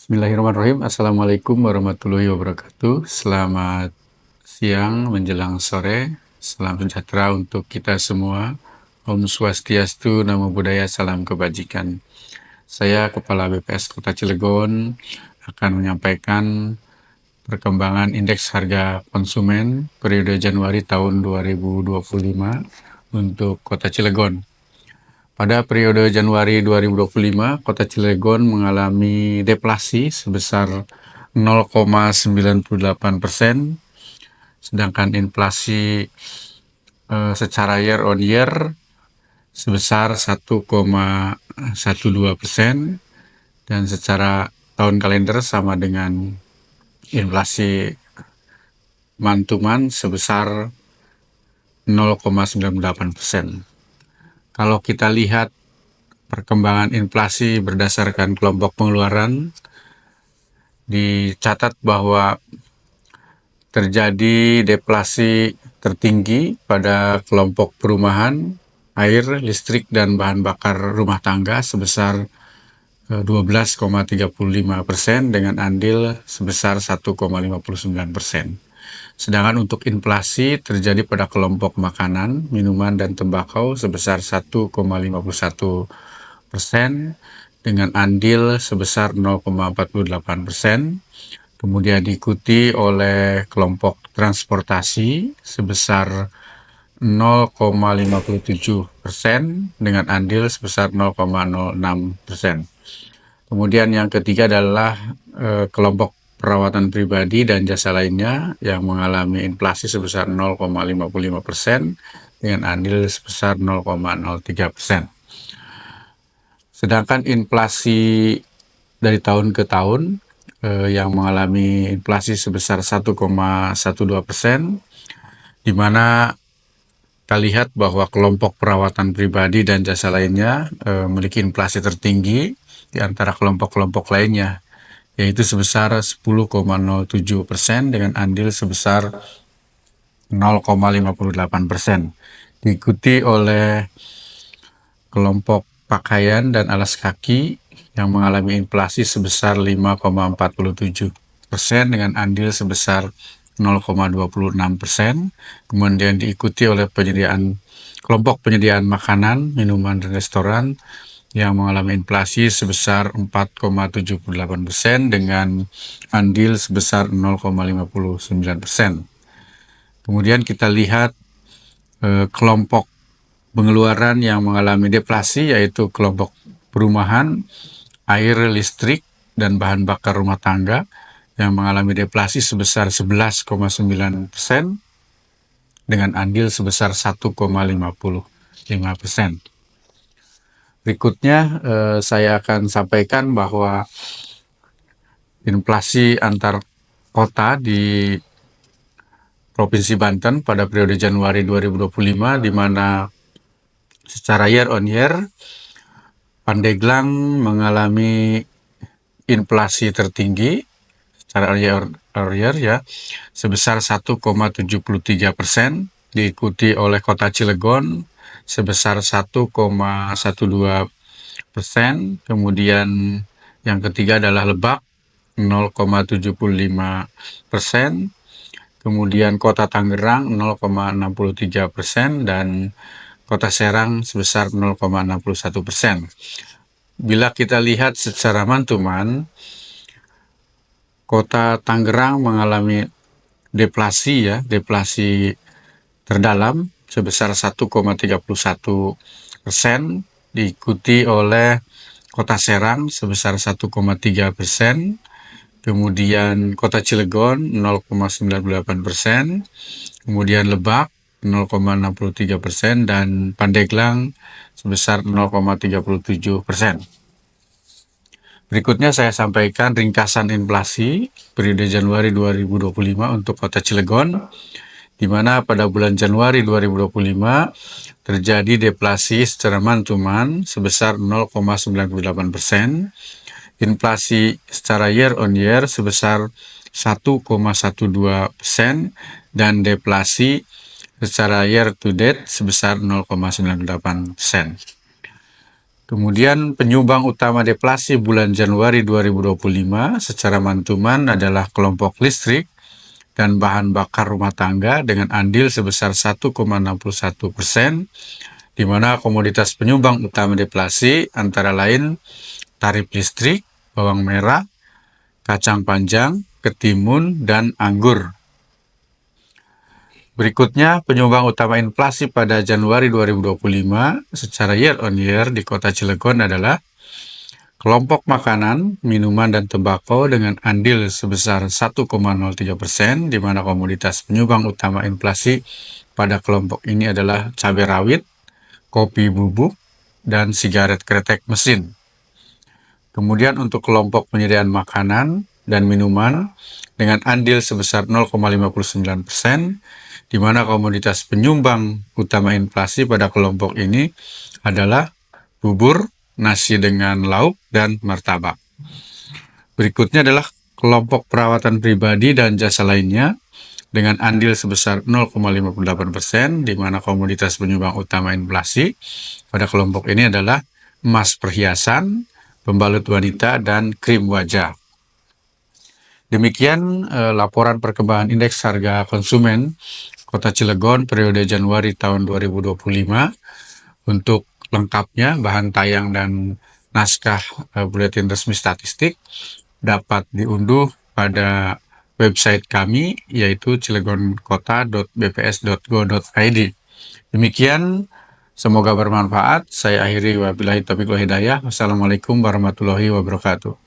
Bismillahirrahmanirrahim. Assalamualaikum warahmatullahi wabarakatuh. Selamat siang menjelang sore. Salam sejahtera untuk kita semua. Om Swastiastu, Namo Buddhaya, salam kebajikan. Saya Kepala BPS Kota Cilegon akan menyampaikan perkembangan indeks harga konsumen periode Januari tahun 2025 untuk Kota Cilegon. Pada periode Januari 2025, Kota Cilegon mengalami deflasi sebesar 0,98%, sedangkan inflasi secara year on year sebesar 1,12%, dan secara tahun kalender sama dengan inflasi month to month sebesar 0,98%. Kalau kita lihat perkembangan inflasi berdasarkan kelompok pengeluaran, dicatat bahwa terjadi deflasi tertinggi pada kelompok perumahan, air, listrik, dan bahan bakar rumah tangga sebesar 12,35% dengan andil sebesar 1,59%. Sedangkan untuk inflasi terjadi pada kelompok makanan, minuman, dan tembakau sebesar 1,51% dengan andil sebesar 0,48%. Kemudian diikuti oleh kelompok transportasi sebesar 0,57% dengan andil sebesar 0,06%. Kemudian yang ketiga adalah kelompok perawatan pribadi dan jasa lainnya yang mengalami inflasi sebesar 0,55% dengan andil sebesar 0,03%. Sedangkan inflasi dari tahun ke tahun yang mengalami inflasi sebesar 1,12%, di mana kita lihat bahwa kelompok perawatan pribadi dan jasa lainnya memiliki inflasi tertinggi di antara kelompok-kelompok lainnya, yaitu sebesar 10,07% dengan andil sebesar 0,58%. Diikuti oleh kelompok pakaian dan alas kaki yang mengalami inflasi sebesar 5,47% dengan andil sebesar 0,26%. Kemudian diikuti oleh kelompok penyediaan makanan, minuman, dan restoran yang mengalami inflasi sebesar 4,78% dengan andil sebesar 0,59%. Kemudian kita lihat kelompok pengeluaran yang mengalami deflasi, yaitu kelompok perumahan, air, listrik, dan bahan bakar rumah tangga yang mengalami deflasi sebesar 11,9% dengan andil sebesar 1,55%. Berikutnya saya akan sampaikan bahwa inflasi antar kota di Provinsi Banten pada periode Januari 2025, di mana secara year on year Pandeglang mengalami inflasi tertinggi secara year on year ya sebesar 1,73%, diikuti oleh Kota Cilegon sebesar 1,12%. Kemudian yang ketiga adalah Lebak 0,75%. Kemudian Kota Tangerang 0,63% dan Kota Serang sebesar 0,61%. Bila kita lihat secara mantuman, Kota Tangerang mengalami deflasi terdalam sebesar 1,31%, diikuti oleh Kota Serang sebesar 1,3%, kemudian Kota Cilegon 0,98%, kemudian Lebak 0,63%, dan Pandeglang sebesar 0,37%. Berikutnya saya sampaikan ringkasan inflasi periode Januari 2025 untuk Kota Cilegon, di mana pada bulan Januari 2025 terjadi deflasi secara month to month sebesar 0,98%, inflasi secara year on year sebesar 1,12%, dan deflasi secara year to date sebesar 0,98%. Kemudian penyumbang utama deflasi bulan Januari 2025 secara mantuman adalah kelompok listrik dan bahan bakar rumah tangga dengan andil sebesar 1,61%, di mana komoditas penyumbang utama deflasi antara lain tarif listrik, bawang merah, kacang panjang, ketimun, dan anggur. Berikutnya, penyumbang utama inflasi pada Januari 2025 secara year on year di kota Cilegon adalah kelompok makanan, minuman, dan tembakau dengan andil sebesar 1,03%, di mana komoditas penyumbang utama inflasi pada kelompok ini adalah cabai rawit, kopi bubuk, dan sigaret kretek mesin. Kemudian untuk kelompok penyediaan makanan dan minuman dengan andil sebesar 0,59%, di mana komoditas penyumbang utama inflasi pada kelompok ini adalah bubur, nasi dengan lauk, dan martabak. Berikutnya adalah kelompok perawatan pribadi dan jasa lainnya dengan andil sebesar 0,58%, di mana komoditas penyumbang utama inflasi pada kelompok ini adalah emas perhiasan, pembalut wanita, dan krim wajah. Demikian laporan perkembangan indeks harga konsumen Kota Cilegon periode Januari tahun 2025. Untuk lengkapnya, bahan tayang dan naskah buletin resmi statistik dapat diunduh pada website kami, yaitu cilegonkota.bps.go.id. Demikian, semoga bermanfaat. Saya akhiri wabillahi taufiq wal hidayah. Wassalamualaikum warahmatullahi wabarakatuh.